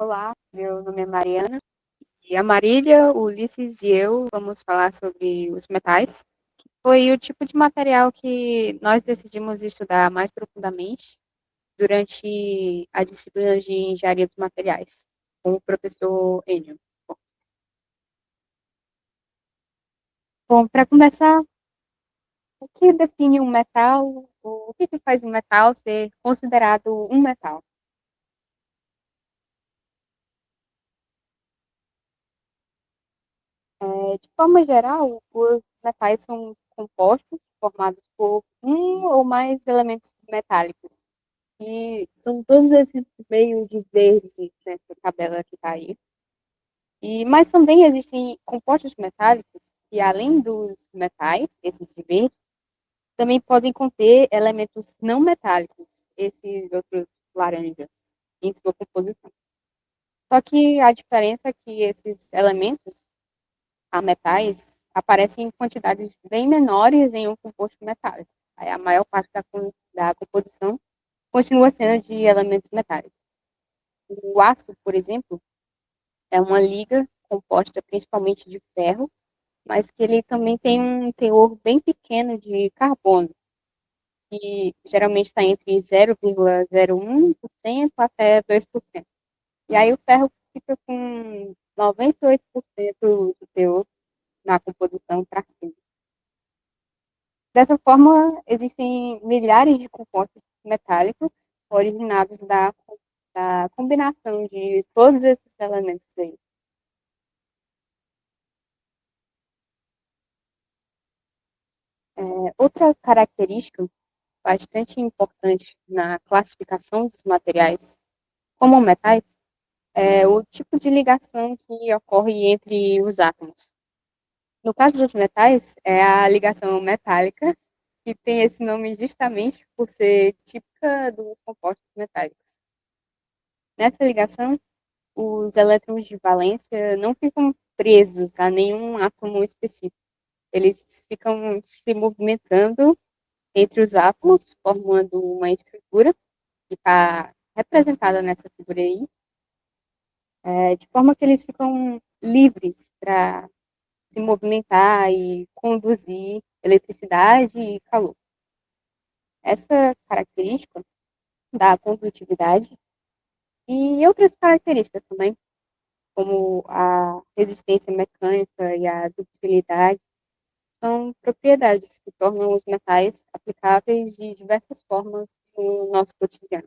Olá, meu nome é Mariana e a Marília, o Ulisses e eu vamos falar sobre os metais. Foi o tipo de material que nós decidimos estudar mais profundamente durante a disciplina de Engenharia dos Materiais, com o professor Enio. Bom, para começar, o que define um metal? O que faz um metal ser considerado um metal? De forma geral, os metais são compostos formados por um ou mais elementos metálicos. E são todos esses meios de verde nessa tabela que está aí. Mas também existem compostos metálicos que, além dos metais, esses de verde, também podem conter elementos não metálicos, esses outros laranjas, em sua composição. Só que a diferença é que esses elementos a metais aparecem em quantidades bem menores em um composto metálico. Aí a maior parte da composição continua sendo de elementos metálicos. O ácido, por exemplo, é uma liga composta principalmente de ferro, mas que ele também tem um teor bem pequeno de carbono, que geralmente está entre 0,01% até 2%. E aí o ferro fica com 98% do teor na composição para cima. Dessa forma, existem milhares de compostos metálicos originados da combinação de todos esses elementos aí. Outra característica bastante importante na classificação dos materiais como metais é o tipo de ligação que ocorre entre os átomos. No caso dos metais, é a ligação metálica, que tem esse nome justamente por ser típica dos compostos metálicos. Nessa ligação, os elétrons de valência não ficam presos a nenhum átomo específico. Eles ficam se movimentando entre os átomos, formando uma estrutura que está representada nessa figura aí, de forma que eles ficam livres para se movimentar e conduzir eletricidade e calor. Essa característica da condutividade e outras características também, como a resistência mecânica e a ductilidade, são propriedades que tornam os metais aplicáveis de diversas formas no nosso cotidiano.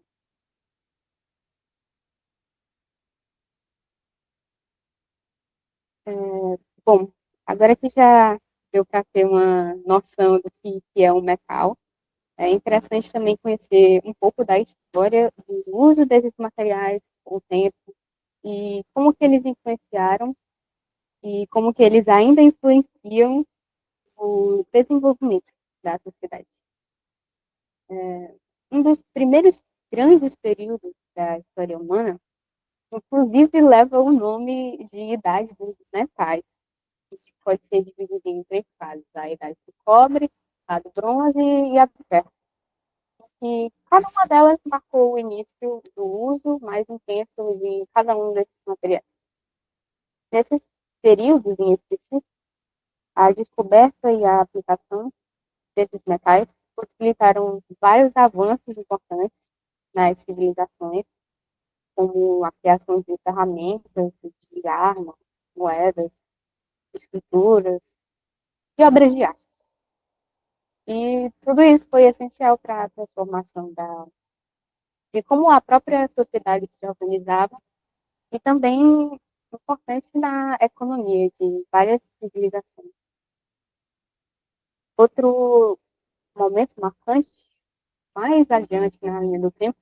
Bom, agora que já deu para ter uma noção do que é um metal, é interessante também conhecer um pouco da história do uso desses materiais com o tempo e como que eles influenciaram e como que eles ainda influenciam o desenvolvimento da sociedade. Um dos primeiros grandes períodos da história humana, inclusive, leva o nome de Idade dos Metais, que pode ser dividida em três fases: a Idade do Cobre, a do Bronze e a do Ferro. E cada uma delas marcou o início do uso mais intenso de cada um desses materiais. Nesses períodos em específico, a descoberta e a aplicação desses metais possibilitaram vários avanços importantes nas civilizações, como a criação de ferramentas, de armas, moedas, estruturas e obras de arte. E tudo isso foi essencial para a transformação de como a própria sociedade se organizava e também importante na economia de várias civilizações. Outro momento marcante, mais adiante na linha do tempo,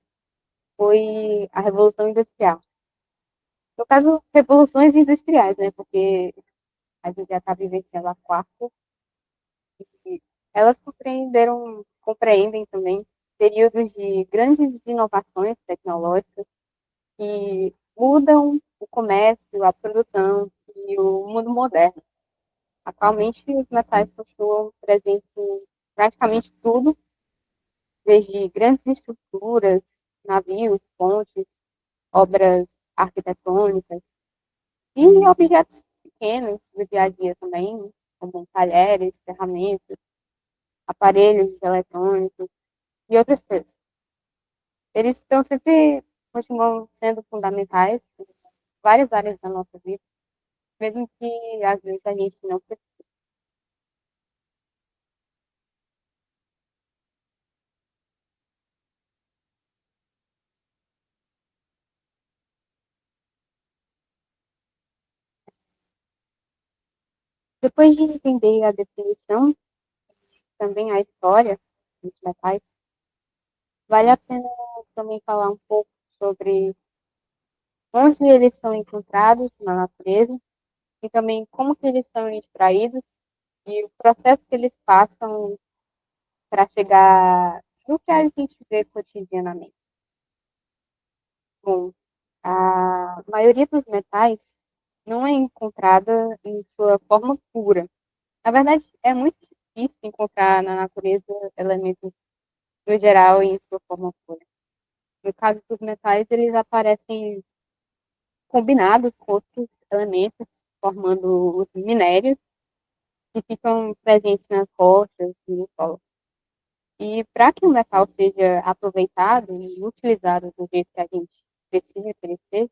foi a Revolução Industrial. No caso, revoluções industriais, né? Porque a gente já está vivenciando a quarta, e elas compreendem também períodos de grandes inovações tecnológicas que mudam o comércio, a produção e o mundo moderno. Atualmente, os metais continuam presentes em praticamente tudo, desde grandes estruturas, navios, pontes, obras arquitetônicas e objetos pequenos do dia a dia também, como talheres, ferramentas, aparelhos eletrônicos e outras coisas. Eles estão sempre, continuam sendo fundamentais em várias áreas da nossa vida, mesmo que às vezes a gente não precise. Depois de entender a definição, também a história dos metais, vale a pena também falar um pouco sobre onde eles são encontrados na natureza e também como que eles são extraídos e o processo que eles passam para chegar no que a gente vê cotidianamente. Bom, a maioria dos metais não é encontrada em sua forma pura. Na verdade, é muito difícil encontrar na natureza elementos, no geral, em sua forma pura. No caso dos metais, eles aparecem combinados com outros elementos, formando os minérios que ficam presentes nas rochas e no solo. E para que o metal seja aproveitado e utilizado do jeito que a gente precisa crescer,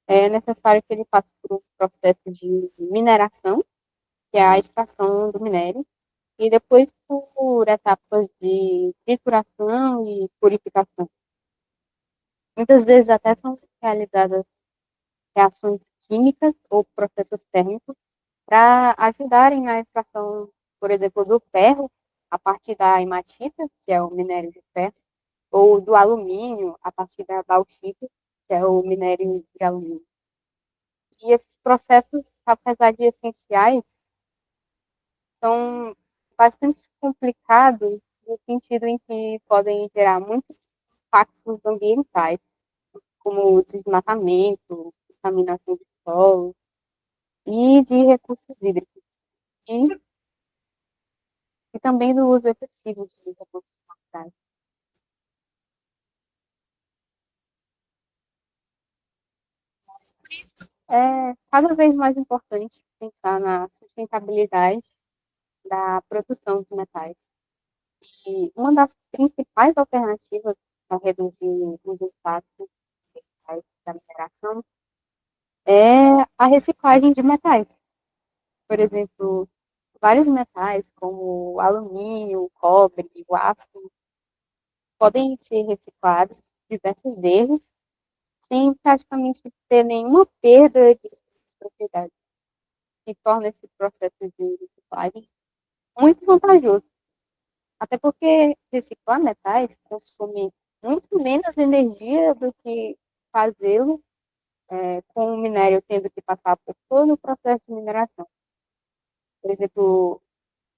é necessário que ele passe por um processo de mineração, que é a extração do minério, e depois por etapas de trituração e purificação. Muitas vezes até são realizadas reações químicas ou processos térmicos para ajudarem na extração, por exemplo, do ferro a partir da hematita, que é o minério de ferro, ou do alumínio a partir da bauxita, que é o minério de alumínio. E esses processos, apesar de essenciais, são bastante complicados no sentido em que podem gerar muitos impactos ambientais, como o desmatamento, contaminação de solo e de recursos hídricos, e, e também do uso excessivo de recursos naturais. É cada vez mais importante pensar na sustentabilidade da produção de metais. E uma das principais alternativas para reduzir os impactos ambientais da mineração é a reciclagem de metais. Por exemplo, vários metais, como o alumínio, o cobre, o aço, podem ser reciclados diversas vezes, sem praticamente ter nenhuma perda de suas propriedades, que torna esse processo de reciclagem muito vantajoso. Até porque reciclar metais consome muito menos energia do que fazê-los com o minério tendo que passar por todo o processo de mineração. Por exemplo,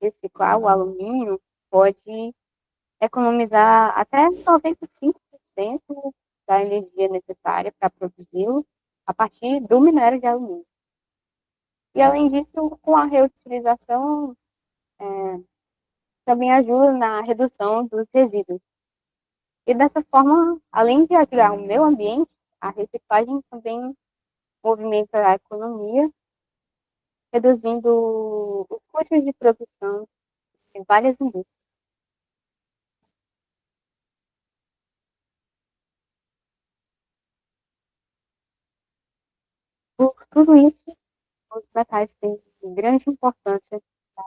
reciclar o alumínio pode economizar até 95% da energia necessária para produzi-lo a partir do minério de alumínio. E, além disso, com a reutilização, também ajuda na redução dos resíduos. E dessa forma, além de ajudar o meio ambiente, a reciclagem também movimenta a economia, reduzindo os custos de produção em várias indústrias. Por tudo isso, os metais têm grande importância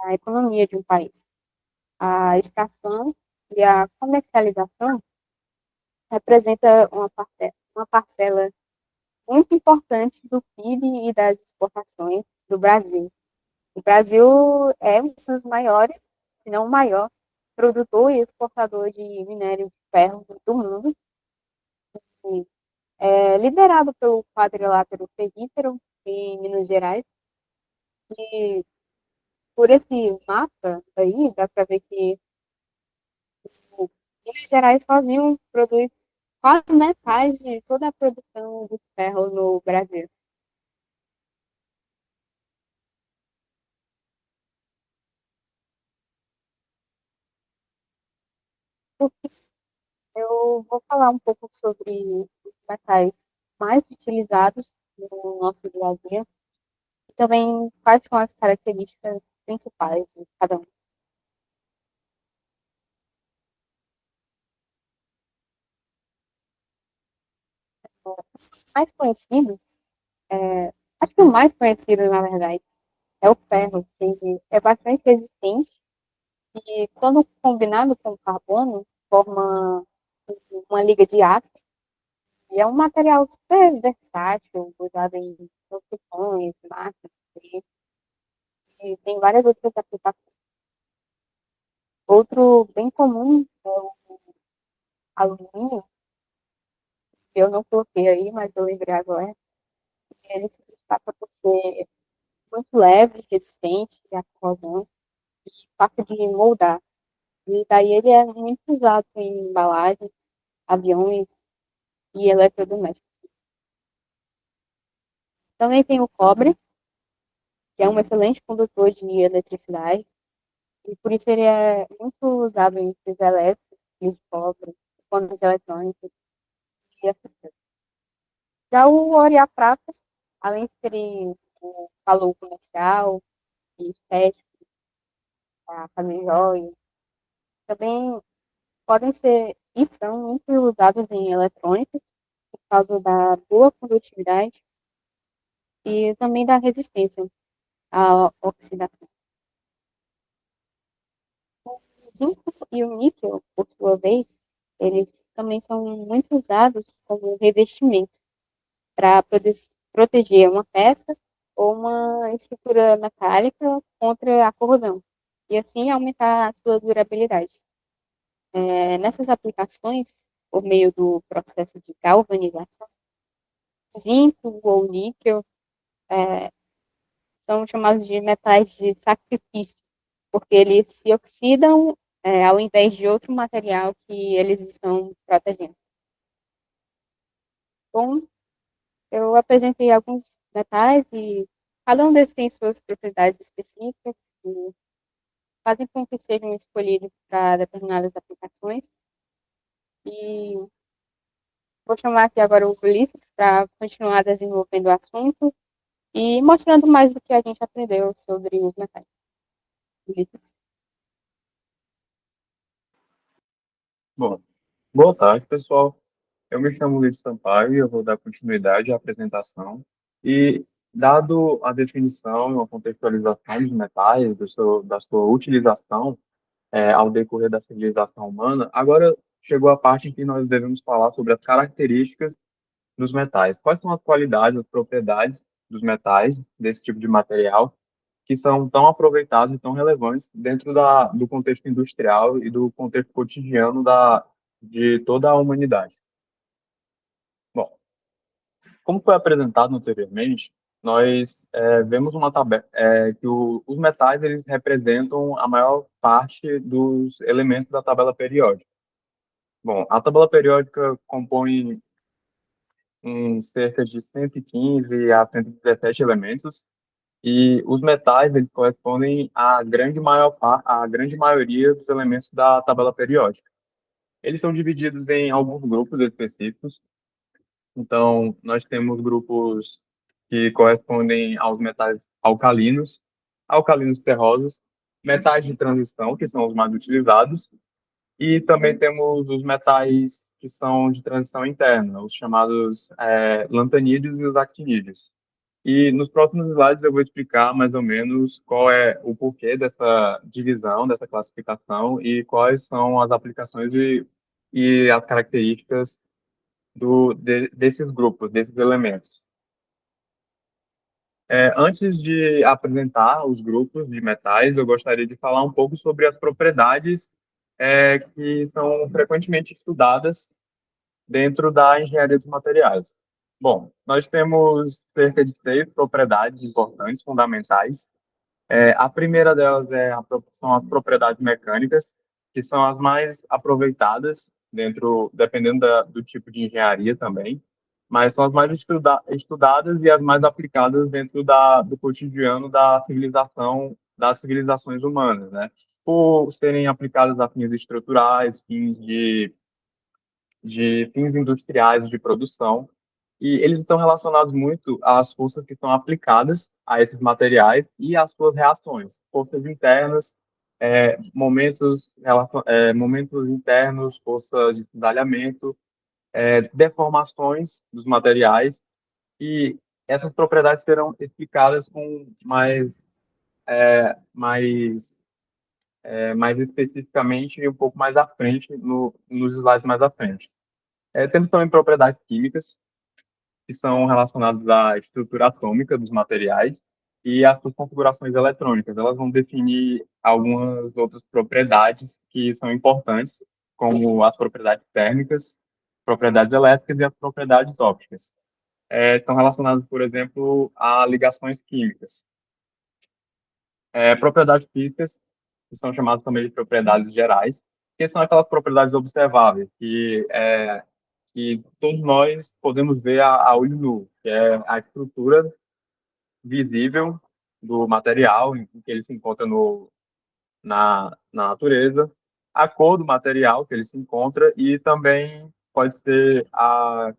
na economia de um país. A extração e a comercialização representa uma parcela muito importante do PIB e das exportações do Brasil. O Brasil é um dos maiores, se não o maior, produtor e exportador de minério de ferro do mundo, e é liderado pelo quadrilátero ferrífero em Minas Gerais. E por esse mapa aí, dá para ver que o Minas Gerais sozinho produz quase metade de toda a produção de ferro no Brasil. Eu vou falar um pouco sobre os metais. mais utilizados no nosso dia a dia e também quais são as características principais de cada um. Os mais conhecidos, é, acho que o mais conhecido, na verdade, é o ferro, que é bastante resistente e, quando combinado com o carbono, forma uma liga de aço. E é um material super versátil, usado em construções, máquinas, e tem várias outras aplicações. Outro bem comum é o alumínio, que eu não coloquei aí, mas eu lembrei agora. Ele se destaca por ser muito leve, resistente à corrosão e fácil de moldar. E daí ele é muito usado em embalagens, aviões e eletrodomésticos. Também tem o cobre, que é um excelente condutor de eletricidade, e por isso ele é muito usado em fios elétricos, fios de cobre, fones eletrônicos e essas coisas. Já o ouro e a prata, além de terem o valor comercial e estético para fazer joias, também podem ser e são muito usados em eletrônicos por causa da boa condutividade e também da resistência à oxidação. O zinco e o níquel, por sua vez, eles também são muito usados como revestimento para proteger uma peça ou uma estrutura metálica contra a corrosão e assim aumentar a sua durabilidade. Nessas aplicações, por meio do processo de galvanização, zinco ou níquel são chamados de metais de sacrifício, porque eles se oxidam ao invés de outro material que eles estão protegendo. Bom, eu apresentei alguns metais e cada um desses tem suas propriedades específicas que fazem com que sejam escolhidos para determinadas aplicações. E vou chamar aqui agora o Ulisses para continuar desenvolvendo o assunto e mostrando mais do que a gente aprendeu sobre os metais. Ulisses. Bom, boa tarde, pessoal. Eu me chamo Luiz Sampaio e eu vou dar continuidade à apresentação. E, dado a definição e a contextualização dos metais, da sua utilização ao decorrer da civilização humana, agora chegou a parte em que nós devemos falar sobre as características dos metais. Quais são as qualidades, as propriedades dos metais, desse tipo de material, que são tão aproveitados e tão relevantes dentro do contexto industrial e do contexto cotidiano de toda a humanidade. Bom, como foi apresentado anteriormente, nós vemos uma tabela que os metais eles representam a maior parte dos elementos da tabela periódica. Bom, a tabela periódica compõe em cerca de 115 a 117 elementos, e os metais eles correspondem à grande maioria dos elementos da tabela periódica. Eles são divididos em alguns grupos específicos. Então, nós temos grupos que correspondem aos metais alcalinos, alcalinos terrosos, metais de transição, que são os mais utilizados, e também temos os metais que são de transição interna, os chamados lantanídeos e os actinídeos. E nos próximos slides eu vou explicar mais ou menos qual é o porquê dessa divisão, dessa classificação e quais são as aplicações e as características desses grupos, desses elementos. Antes de apresentar os grupos de metais, eu gostaria de falar um pouco sobre as propriedades que são frequentemente estudadas dentro da engenharia dos materiais. Bom, nós temos cerca de 6 propriedades importantes, fundamentais. A primeira delas são as propriedades mecânicas, que são as mais aproveitadas dependendo do tipo de engenharia também, mas são as mais estudadas e as mais aplicadas dentro do cotidiano das civilizações humanas, né? Por serem aplicadas a fins estruturais, de fins industriais de produção. E eles estão relacionados muito às forças que são aplicadas a esses materiais e às suas reações, forças internas, momentos internos, força de cizalhamento, deformações dos materiais, e essas propriedades serão explicadas com mais, mais especificamente e um pouco mais à frente, nos slides mais à frente. Temos também propriedades químicas, que são relacionadas à estrutura atômica dos materiais e às suas configurações eletrônicas. Elas vão definir algumas outras propriedades que são importantes, como as propriedades térmicas, propriedades elétricas e as propriedades ópticas. Estão relacionadas, por exemplo, a ligações químicas. Propriedades físicas, que são chamadas também de propriedades gerais, que são aquelas propriedades observáveis, que todos nós podemos ver a olho nu, que é a estrutura visível do material em que ele se encontra na natureza, a cor do material que ele se encontra e também pode ser a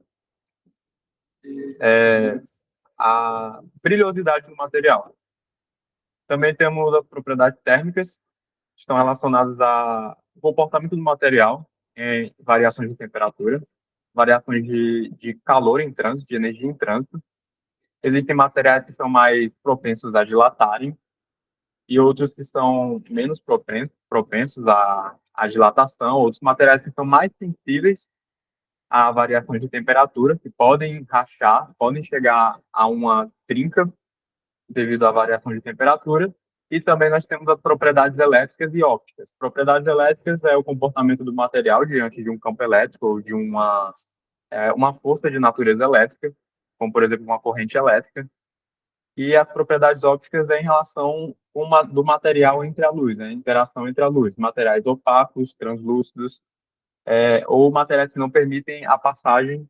brilhosidade do material. Também temos as propriedades térmicas, que estão relacionadas ao comportamento do material em variações de temperatura, variações de calor em trânsito, de energia em trânsito. Existem materiais que são mais propensos a dilatarem e outros que são menos propensos à dilatação, outros materiais que são mais sensíveis a variações de temperatura, que podem rachar, podem chegar a uma trinca devido à variação de temperatura. E também nós temos as propriedades elétricas e ópticas. Propriedades elétricas é o comportamento do material diante de um campo elétrico ou de uma força de natureza elétrica, como, por exemplo, uma corrente elétrica. E as propriedades ópticas é em relação do material entre a luz, né? Interação entre a luz. Materiais opacos, translúcidos, ou materiais que não permitem a passagem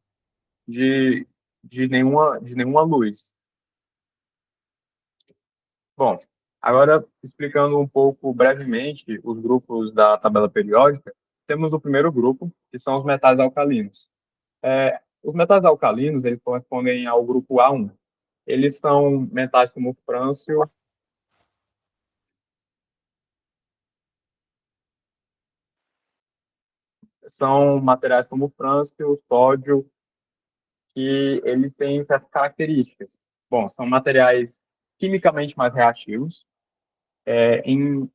de nenhuma luz. Bom, agora explicando um pouco brevemente os grupos da tabela periódica, temos o primeiro grupo, que são os metais alcalinos. Os metais alcalinos, eles correspondem ao grupo A1. Eles são metais como frâncio, são materiais como frâncio, sódio, que eles têm certas características. Bom, são materiais quimicamente mais reativos. É, em,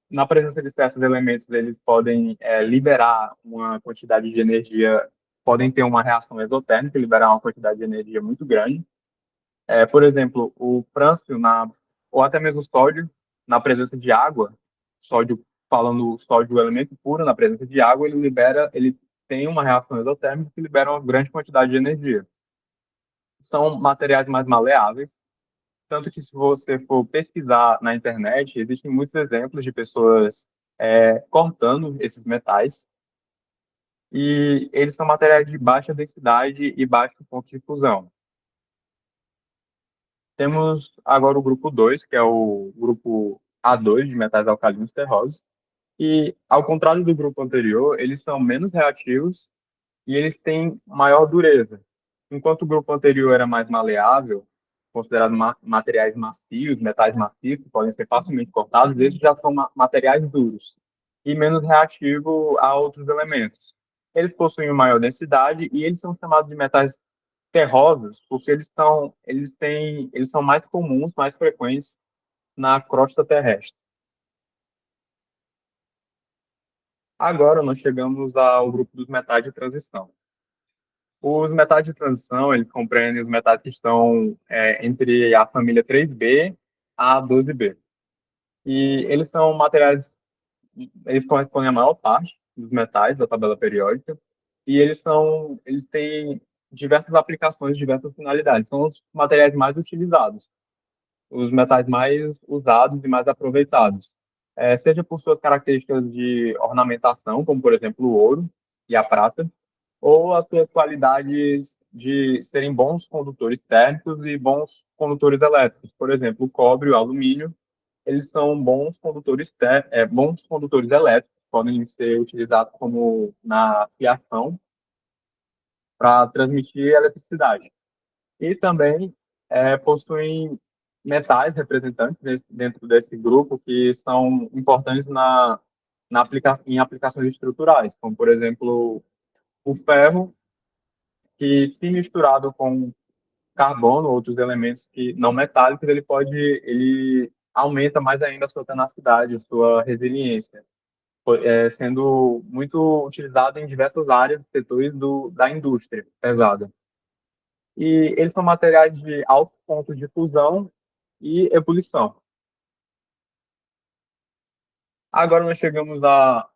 Na presença de certos elementos, eles podem liberar uma quantidade de energia, podem ter uma reação exotérmica, liberar uma quantidade de energia muito grande. Por exemplo, o frâncio, ou até mesmo o sódio, na presença de água, sódio, falando sódio, o elemento puro, na presença de água, ele tem uma reação exotérmica que libera uma grande quantidade de energia. São materiais mais maleáveis, tanto que se você for pesquisar na internet, existem muitos exemplos de pessoas cortando esses metais, e eles são materiais de baixa densidade e baixo ponto de fusão. Temos agora o grupo 2, que é o grupo A2 de metais alcalinos terrosos, e, ao contrário do grupo anterior, eles são menos reativos e eles têm maior dureza. Enquanto o grupo anterior era mais maleável, considerado materiais macios, metais macios, que podem ser facilmente cortados, esses já são materiais duros e menos reativos a outros elementos. Eles possuem maior densidade e eles são chamados de metais terrosos porque eles são mais comuns, mais frequentes na crosta terrestre. Agora nós chegamos ao grupo dos metais de transição. Os metais de transição, eles compreendem os metais que estão entre a família 3B a 12B. E eles são materiais, eles correspondem à maior parte dos metais da tabela periódica, e eles têm diversas aplicações, diversas finalidades. São os materiais mais utilizados, os metais mais usados e mais aproveitados. Seja por suas características de ornamentação, como, por exemplo, o ouro e a prata, ou as suas qualidades de serem bons condutores térmicos e bons condutores elétricos. Por exemplo, o cobre e o alumínio, eles são bons condutores elétricos, podem ser utilizados como na fiação para transmitir eletricidade. e também possuem metais representantes dentro desse grupo que são importantes em aplicações estruturais, como, por exemplo, o ferro, que, se misturado com carbono, outros elementos que não metálicos, ele aumenta mais ainda a sua tenacidade, a sua resiliência, sendo muito utilizado em diversas áreas, setores da indústria pesada. E eles são materiais de alto ponto de fusão e ebulição. Agora nós chegamos ao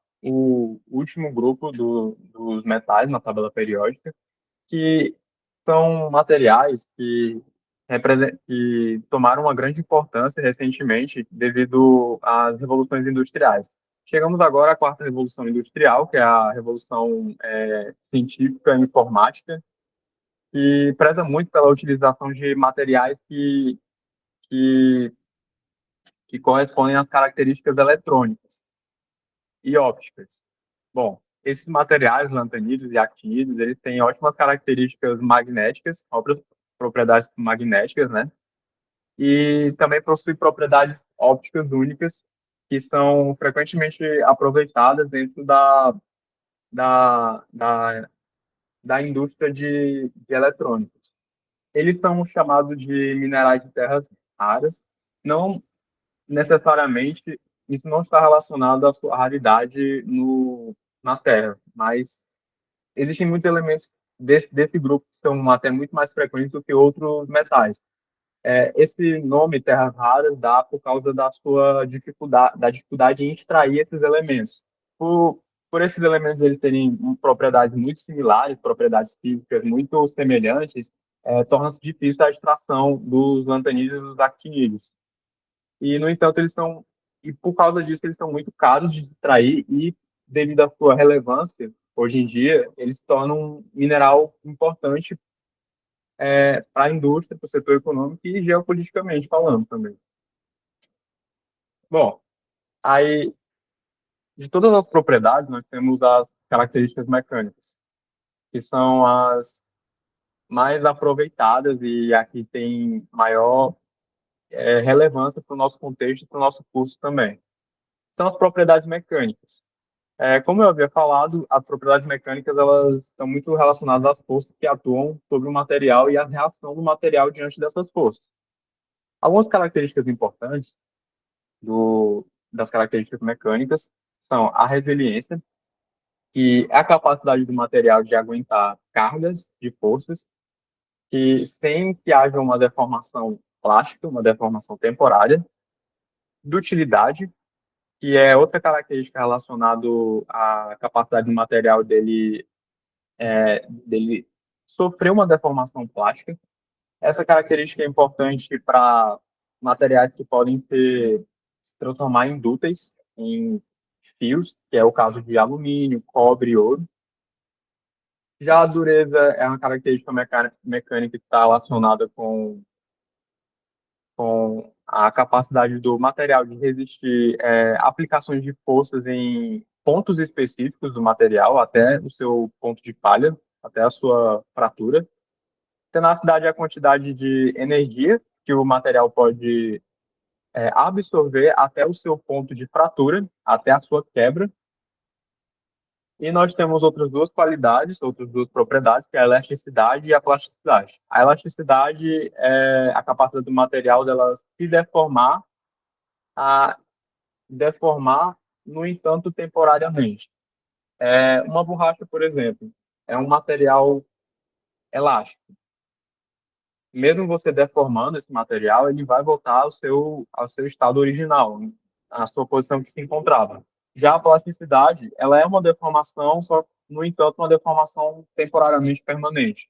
último grupo dos metais na tabela periódica, que são materiais que tomaram uma grande importância recentemente devido às revoluções industriais. Chegamos agora à quarta revolução industrial, que é a revolução científica e informática, que preza muito pela utilização de materiais que, que correspondem às características eletrônicas e ópticas. Bom, esses materiais, lantanídeos e actínidos, eles têm ótimas características magnéticas, ótimas propriedades magnéticas, né? E também possuem propriedades ópticas únicas, que são frequentemente aproveitadas dentro da, da, da indústria de eletrônicos. Eles são chamados de minerais de terras raras, não necessariamente, isso não está relacionado à sua raridade na Terra, mas existem muitos elementos desse grupo que são até muito mais frequentes do que outros metais. Esse nome terras raras dá por causa da dificuldade em extrair esses elementos. Por esses elementos eles terem propriedades muito similares, propriedades físicas muito semelhantes, torna-se difícil a extração dos lantanídeos e dos actinídeos. E, no entanto, e por causa disso, eles são muito caros de extrair e, devido à sua relevância, hoje em dia, eles se tornam um mineral importante para a indústria, para o setor econômico e geopoliticamente falando também. Bom, aí, de todas as propriedades, nós temos as características mecânicas, que são as mais aproveitadas e aqui tem maior relevância para o nosso contexto e para o nosso curso também. São as propriedades mecânicas. Como eu havia falado, as propriedades mecânicas elas estão muito relacionadas às forças que atuam sobre o material e à reação do material diante dessas forças. Algumas características importantes das características mecânicas são a resiliência, que é a capacidade do material de aguentar cargas de forças, que sem que haja uma deformação plástica, uma deformação temporária. Dutilidade, que é outra característica relacionada à capacidade do material dele sofrer uma deformação plástica. Essa característica é importante para materiais que podem se transformar em dúteis, em fios, que é o caso de alumínio, cobre e ouro. Já a dureza é uma característica mecânica que está relacionada com a capacidade do material de resistir aplicações de forças em pontos específicos do material, até o seu ponto de falha, até a sua fratura. Tenacidade é a quantidade de energia que o material pode absorver até o seu ponto de fratura, até a sua quebra. E nós temos outras duas qualidades, outras duas propriedades, que é a elasticidade e a plasticidade. A elasticidade é a capacidade do material dela se deformar, a deformar, no entanto, temporariamente. Uma borracha, por exemplo, é um material elástico. Mesmo você deformando esse material, ele vai voltar ao seu estado original, à sua posição que se encontrava. Já a plasticidade, ela é uma deformação, só, no entanto, uma deformação temporariamente permanente.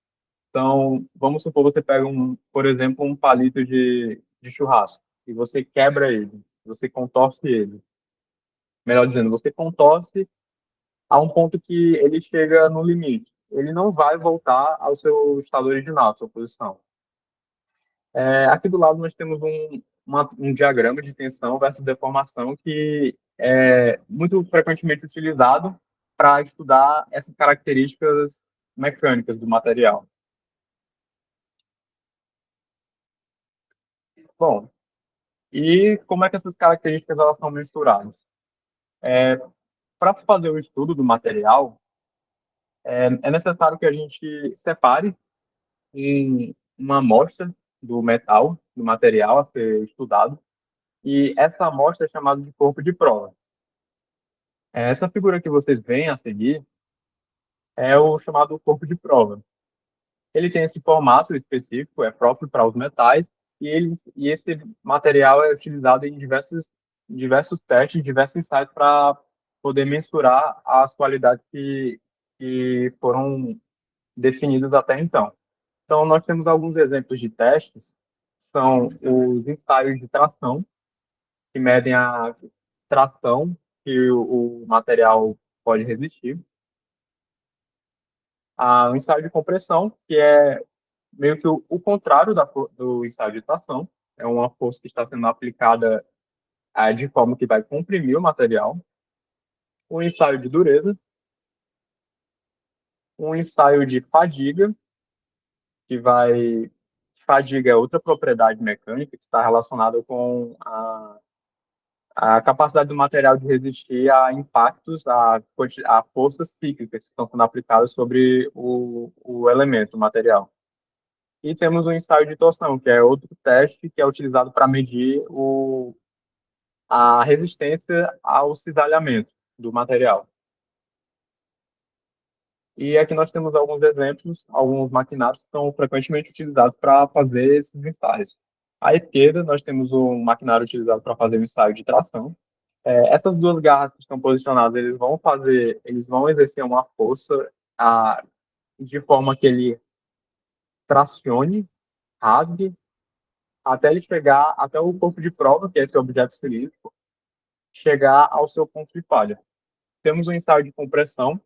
Então, vamos supor que você pega, por exemplo, um palito de churrasco e você quebra ele, você contorce ele. Melhor dizendo, você contorce a um ponto que ele chega no limite. Ele não vai voltar ao seu estado original, à sua posição. Aqui do lado nós temos um diagrama de tensão versus deformação que é muito frequentemente utilizado para estudar essas características mecânicas do material. Bom, e como é que essas características elas são mensuradas? Para fazer o estudo do material, é necessário que a gente separe uma amostra do metal, do material a ser estudado, e essa amostra é chamada de corpo de prova. Essa figura que vocês veem a seguir é o chamado corpo de prova. Ele tem esse formato específico, é próprio para os metais, e esse material é utilizado em diversos testes, diversos ensaios para poder mensurar as qualidades que foram definidas até então. Então, nós temos alguns exemplos de testes, são os ensaios de tração, que medem a tração que o material pode resistir, o ensaio de compressão, que é meio que o contrário do ensaio de tração, é uma força que está sendo aplicada de forma que vai comprimir o material, um ensaio de dureza, um ensaio de fadiga, que vai. Fadiga é outra propriedade mecânica que está relacionada com a capacidade do material de resistir a impactos, a forças cíclicas que estão sendo aplicadas sobre o elemento, o material. E temos o ensaio de torção, que é outro teste que é utilizado para medir a resistência ao cisalhamento do material. E aqui nós temos alguns exemplos, alguns maquinários que são frequentemente utilizados para fazer esses ensaios. À esquerda, nós temos um maquinário utilizado para fazer o ensaio de tração. Essas duas garras que estão posicionadas, eles vão exercer uma força de forma que ele tracione, rasgue, até ele chegar até o corpo de prova, que é esse objeto cilíndrico, chegar ao seu ponto de falha. Temos um ensaio de compressão,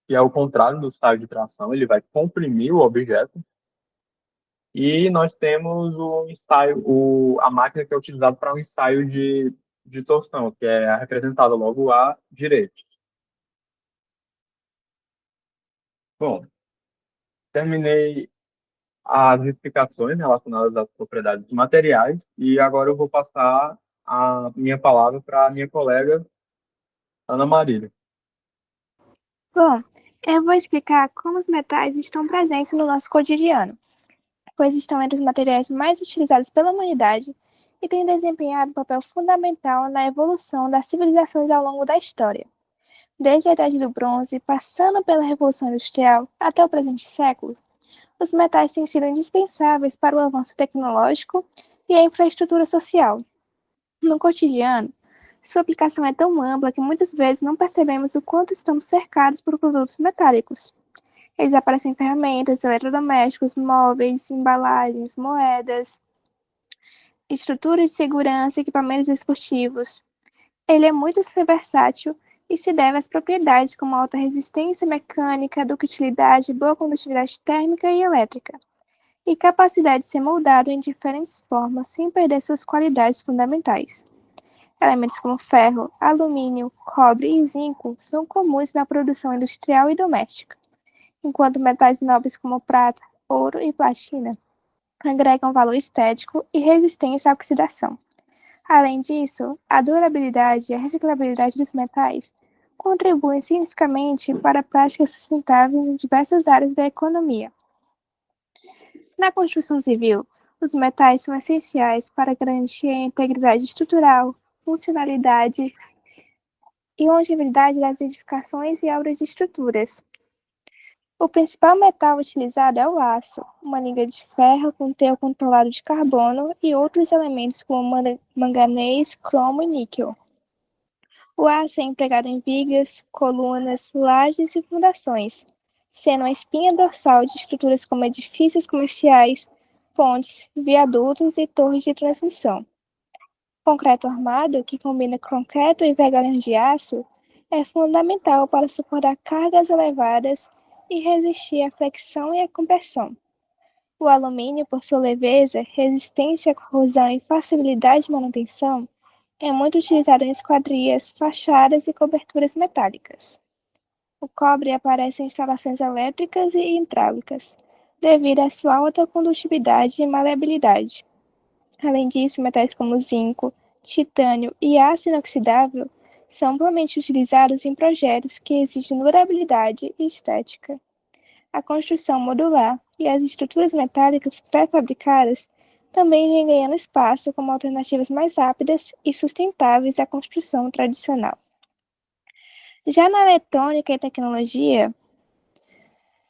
que é o contrário do ensaio de tração, ele vai comprimir o objeto. E nós temos a máquina que é utilizada para um ensaio de torção, que é representada logo à direita. Bom, terminei as explicações relacionadas às propriedades dos materiais e agora eu vou passar a minha palavra para a minha colega Ana Marília. Bom, eu vou explicar como os metais estão presentes no nosso cotidiano, pois estão entre os materiais mais utilizados pela humanidade e têm desempenhado um papel fundamental na evolução das civilizações ao longo da história. Desde a Idade do Bronze, passando pela Revolução Industrial até o presente século, os metais têm sido indispensáveis para o avanço tecnológico e a infraestrutura social. No cotidiano, sua aplicação é tão ampla que muitas vezes não percebemos o quanto estamos cercados por produtos metálicos. Eles aparecem em ferramentas, eletrodomésticos, móveis, embalagens, moedas, estruturas de segurança, equipamentos esportivos. Ele é muito versátil e se deve às propriedades como alta resistência mecânica, ductilidade, boa condutividade térmica e elétrica, e capacidade de ser moldado em diferentes formas sem perder suas qualidades fundamentais. Elementos como ferro, alumínio, cobre e zinco são comuns na produção industrial e doméstica, enquanto metais nobres como prata, ouro e platina agregam valor estético e resistência à oxidação. Além disso, a durabilidade e a reciclabilidade dos metais contribuem significativamente para práticas sustentáveis em diversas áreas da economia. Na construção civil, os metais são essenciais para garantir a integridade estrutural, funcionalidade e longevidade das edificações e obras de estruturas. O principal metal utilizado é o aço, uma liga de ferro com teor controlado de carbono e outros elementos como manganês, cromo e níquel. O aço é empregado em vigas, colunas, lajes e fundações, sendo a espinha dorsal de estruturas como edifícios comerciais, pontes, viadutos e torres de transmissão. O concreto armado, que combina concreto e vergalhões de aço, é fundamental para suportar cargas elevadas e resistir à flexão e à compressão. O alumínio, por sua leveza, resistência à corrosão e facilidade de manutenção, é muito utilizado em esquadrias, fachadas e coberturas metálicas. O cobre aparece em instalações elétricas e hidráulicas, devido à sua alta condutividade e maleabilidade. Além disso, metais como zinco, titânio e aço inoxidável são amplamente utilizados em projetos que exigem durabilidade e estética. A construção modular e as estruturas metálicas pré-fabricadas também vêm ganhando espaço como alternativas mais rápidas e sustentáveis à construção tradicional. Já na eletrônica e tecnologia,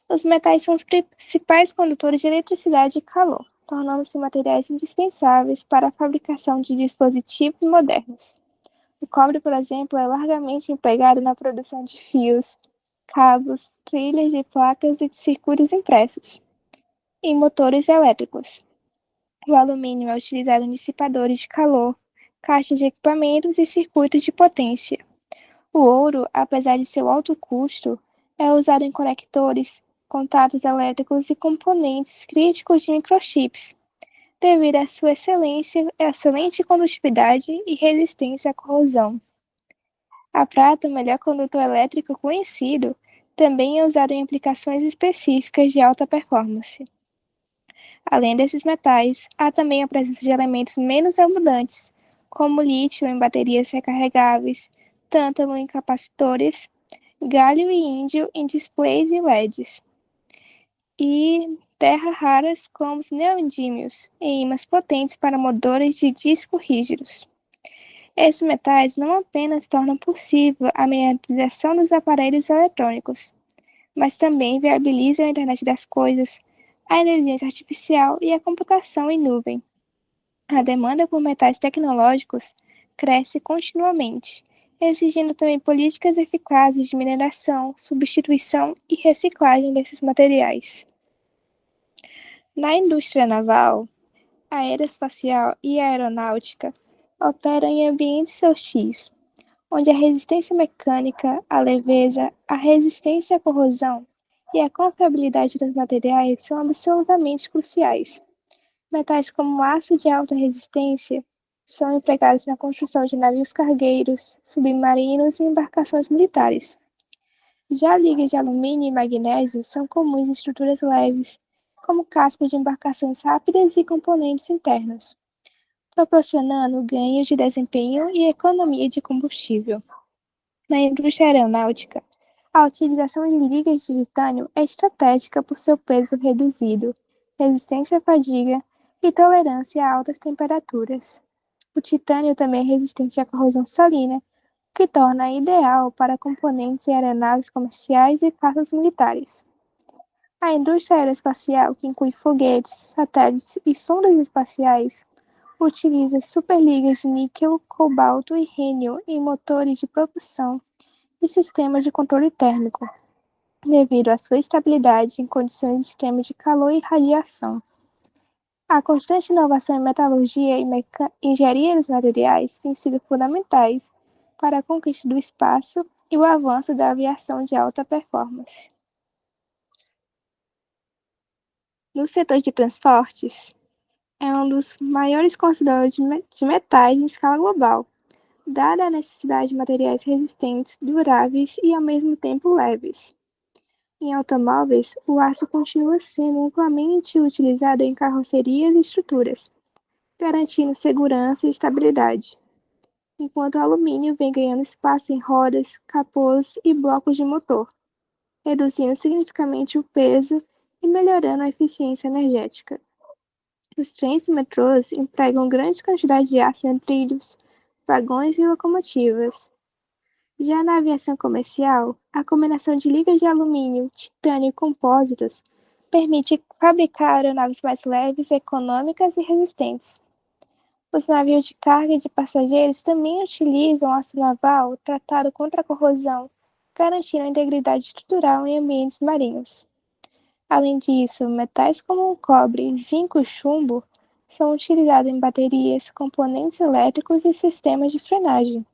os metais são os principais condutores de eletricidade e calor, tornando-se materiais indispensáveis para a fabricação de dispositivos modernos. O cobre, por exemplo, é largamente empregado na produção de fios, cabos, trilhas de placas e de circuitos impressos, e motores elétricos. O alumínio é utilizado em dissipadores de calor, caixas de equipamentos e circuitos de potência. O ouro, apesar de seu alto custo, é usado em conectores, contatos elétricos e componentes críticos de microchips, devido à sua excelente condutividade e resistência à corrosão. A prata, o melhor condutor elétrico conhecido, também é usado em aplicações específicas de alta performance. Além desses metais, há também a presença de elementos menos abundantes, como lítio em baterias recarregáveis, tântalo em capacitores, galho e índio em displays e LEDs, e terras raras como os neodímios em ímãs potentes para motores de disco rígidos. Esses metais não apenas tornam possível a miniaturização dos aparelhos eletrônicos, mas também viabilizam a internet das coisas, a inteligência artificial e a computação em nuvem. A demanda por metais tecnológicos cresce continuamente, exigindo também políticas eficazes de mineração, substituição e reciclagem desses materiais. Na indústria naval, aeroespacial e aeronáutica operam em ambientes hostis, onde a resistência mecânica, a leveza, a resistência à corrosão e a confiabilidade dos materiais são absolutamente cruciais. Metais como o aço de alta resistência são empregados na construção de navios cargueiros, submarinos e embarcações militares. Já ligas de alumínio e magnésio são comuns em estruturas leves, como cascos de embarcações rápidas e componentes internos, proporcionando ganhos de desempenho e economia de combustível. Na indústria aeronáutica, a utilização de ligas de titânio é estratégica por seu peso reduzido, resistência à fadiga e tolerância a altas temperaturas. O titânio também é resistente à corrosão salina, o que torna ideal para componentes em aeronaves comerciais e caças militares. A indústria aeroespacial, que inclui foguetes, satélites e sondas espaciais, utiliza superligas de níquel, cobalto e rênio em motores de propulsão e sistemas de controle térmico, devido à sua estabilidade em condições extremas de calor e radiação. A constante inovação em metalurgia e engenharia dos materiais tem sido fundamentais para a conquista do espaço e o avanço da aviação de alta performance. No setor de transportes, é um dos maiores consumidores de metais em escala global, dada a necessidade de materiais resistentes, duráveis e ao mesmo tempo leves. Em automóveis, o aço continua sendo amplamente utilizado em carrocerias e estruturas, garantindo segurança e estabilidade, enquanto o alumínio vem ganhando espaço em rodas, capôs e blocos de motor, reduzindo significativamente o peso e melhorando a eficiência energética. Os trens e metrôs empregam grandes quantidades de aço em trilhos, vagões e locomotivas. Já na aviação comercial, a combinação de ligas de alumínio, titânio e compósitos permite fabricar aeronaves mais leves, econômicas e resistentes. Os navios de carga e de passageiros também utilizam aço naval tratado contra a corrosão, garantindo a integridade estrutural em ambientes marinhos. Além disso, metais como o cobre, zinco e chumbo são utilizados em baterias, componentes elétricos e sistemas de frenagem.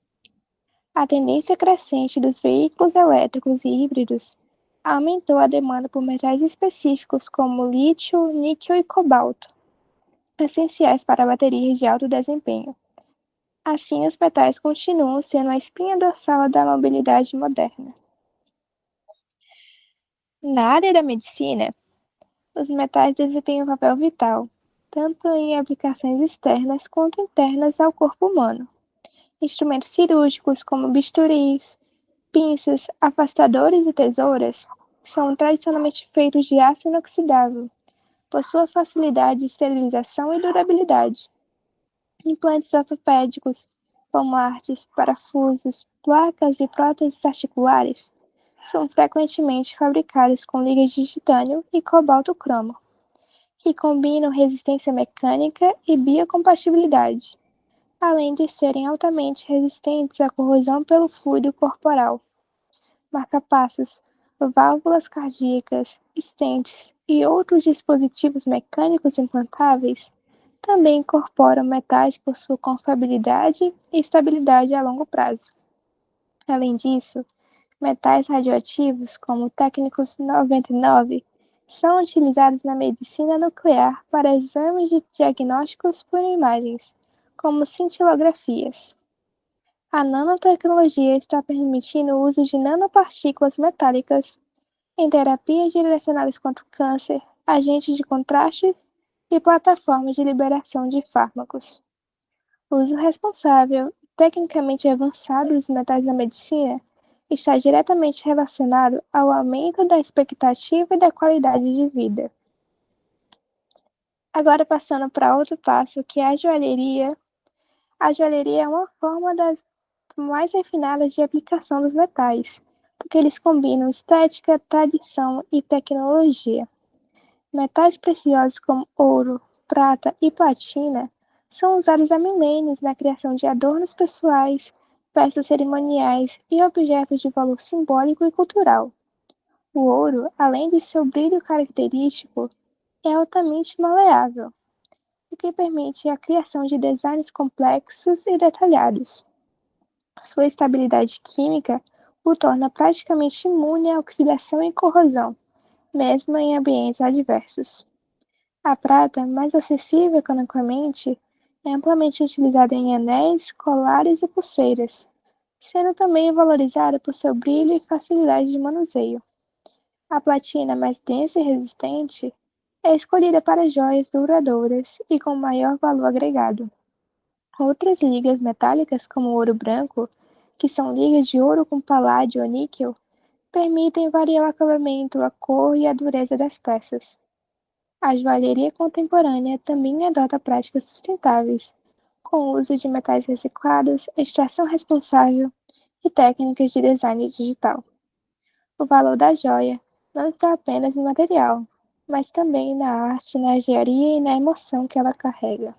A tendência crescente dos veículos elétricos e híbridos aumentou a demanda por metais específicos como lítio, níquel e cobalto, essenciais para baterias de alto desempenho. Assim, os metais continuam sendo a espinha dorsal da mobilidade moderna. Na área da medicina, os metais desempenham um papel vital, tanto em aplicações externas quanto internas ao corpo humano. Instrumentos cirúrgicos como bisturis, pinças, afastadores e tesouras são tradicionalmente feitos de aço inoxidável, por sua facilidade de esterilização e durabilidade. Implantes ortopédicos, como artes, parafusos, placas e próteses articulares, são frequentemente fabricados com ligas de titânio e cobalto cromo, que combinam resistência mecânica e biocompatibilidade, além de serem altamente resistentes à corrosão pelo fluido corporal. Marca-passos, válvulas cardíacas, stents e outros dispositivos mecânicos implantáveis também incorporam metais por sua confiabilidade e estabilidade a longo prazo. Além disso, metais radioativos, como o técnicos 99, são utilizados na medicina nuclear para exames de diagnósticos por imagens, como cintilografias. A nanotecnologia está permitindo o uso de nanopartículas metálicas em terapias direcionadas contra o câncer, agentes de contrastes e plataformas de liberação de fármacos. O uso responsável e tecnicamente avançado dos metais na medicina está diretamente relacionado ao aumento da expectativa e da qualidade de vida. Agora passando para outro passo, que é a joalheria. A joalheria é uma forma das mais refinadas de aplicação dos metais, porque eles combinam estética, tradição e tecnologia. Metais preciosos como ouro, prata e platina são usados há milênios na criação de adornos pessoais, peças cerimoniais e objetos de valor simbólico e cultural. O ouro, além de seu brilho característico, é altamente maleável, o que permite a criação de designs complexos e detalhados. Sua estabilidade química o torna praticamente imune à oxidação e corrosão, mesmo em ambientes adversos. A prata, mais acessível economicamente, é amplamente utilizada em anéis, colares e pulseiras, sendo também valorizada por seu brilho e facilidade de manuseio. A platina, mais densa e resistente, é escolhida para joias duradouras e com maior valor agregado. Outras ligas metálicas, como o ouro branco, que são ligas de ouro com paládio ou níquel, permitem variar o acabamento, a cor e a dureza das peças. A joalheria contemporânea também adota práticas sustentáveis, com o uso de metais reciclados, extração responsável e técnicas de design digital. O valor da joia não está apenas no material, mas também na arte, na engenharia e na emoção que ela carrega.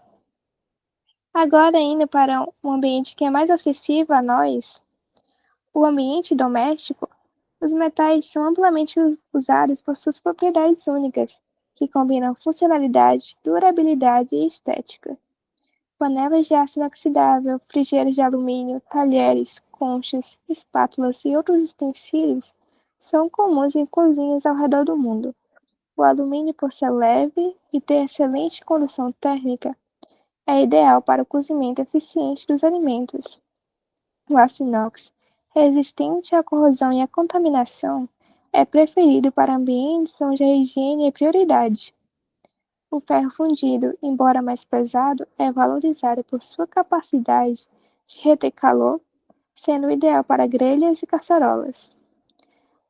Agora, indo para um ambiente que é mais acessível a nós, o ambiente doméstico, os metais são amplamente usados por suas propriedades únicas, que combinam funcionalidade, durabilidade e estética. Panelas de aço inoxidável, frigeiras de alumínio, talheres, conchas, espátulas e outros utensílios são comuns em cozinhas ao redor do mundo. O alumínio, por ser leve e ter excelente condução térmica, é ideal para o cozimento eficiente dos alimentos. O aço inox, resistente à corrosão e à contaminação, é preferido para ambientes onde a higiene é prioridade. O ferro fundido, embora mais pesado, é valorizado por sua capacidade de reter calor, sendo ideal para grelhas e caçarolas.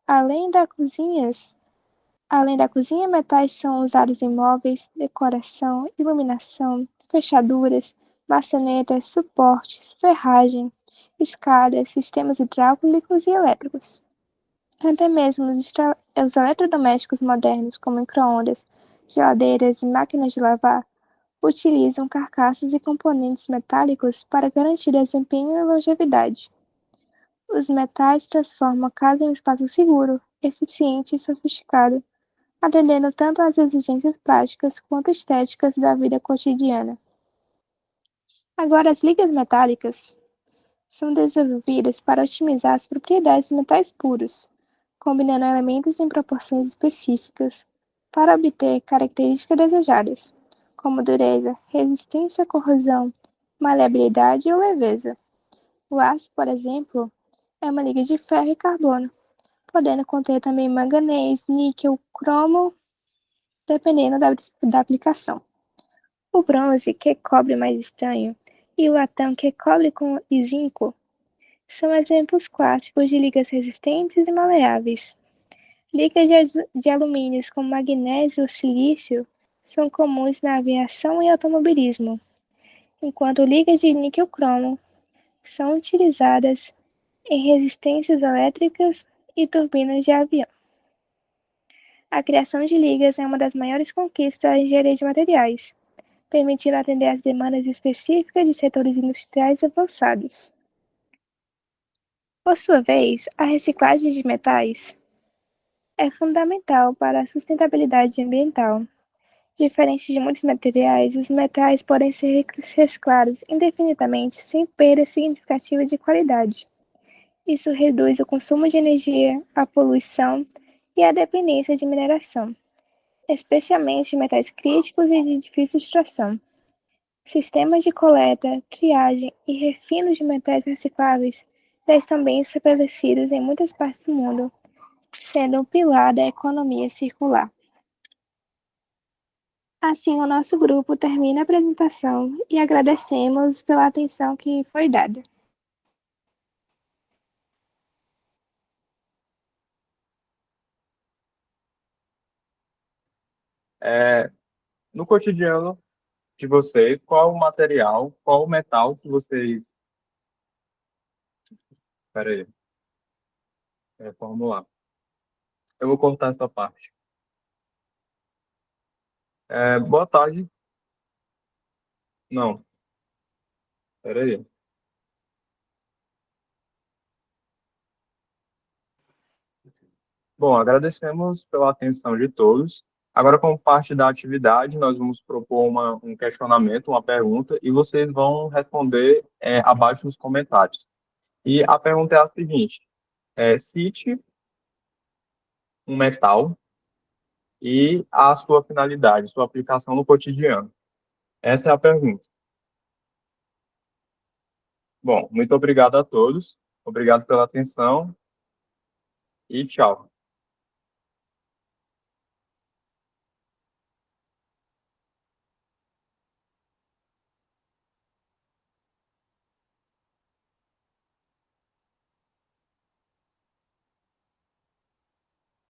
Além da cozinha, metais são usados em móveis, decoração, iluminação, fechaduras, maçanetas, suportes, ferragem, escadas, sistemas hidráulicos e elétricos. Até mesmo os eletrodomésticos modernos, como micro-ondas, geladeiras e máquinas de lavar, utilizam carcaças e componentes metálicos para garantir desempenho e longevidade. Os metais transformam a casa em um espaço seguro, eficiente e sofisticado, atendendo tanto às exigências práticas quanto estéticas da vida cotidiana. Agora, as ligas metálicas são desenvolvidas para otimizar as propriedades dos metais puros, combinando elementos em proporções específicas para obter características desejadas, como dureza, resistência à corrosão, maleabilidade ou leveza. O aço, por exemplo, é uma liga de ferro e carbono, podendo conter também manganês, níquel, cromo, dependendo da aplicação. O bronze, que é cobre mais estanho, e o latão, que é cobre e zinco, são exemplos clássicos de ligas resistentes e maleáveis. Ligas de alumínios como magnésio ou silício são comuns na aviação e automobilismo, enquanto ligas de níquel-cromo são utilizadas em resistências elétricas e turbinas de avião. A criação de ligas é uma das maiores conquistas da engenharia de materiais, permitindo atender às demandas específicas de setores industriais avançados. Por sua vez, a reciclagem de metais é fundamental para a sustentabilidade ambiental. Diferente de muitos materiais, os metais podem ser reciclados indefinidamente sem perda significativa de qualidade. Isso reduz o consumo de energia, a poluição e a dependência de mineração, especialmente de metais críticos e de difícil extração. Sistemas de coleta, triagem e refino de metais recicláveis já estão bem estabelecidos em muitas partes do mundo, sendo um pilar da economia circular. Assim, o nosso grupo termina a apresentação e agradecemos pela atenção que foi dada. No cotidiano de vocês, qual o material, qual o metal que vocês... Espera aí, vamos lá. Eu vou cortar essa parte. Boa tarde. Não, espera aí. Bom, agradecemos pela atenção de todos. Agora, como parte da atividade, nós vamos propor um questionamento, uma pergunta, e vocês vão responder abaixo nos comentários. E a pergunta é a seguinte: cite um metal e a sua finalidade, sua aplicação no cotidiano. Essa é a pergunta. Bom, muito obrigado a todos. Obrigado pela atenção e tchau.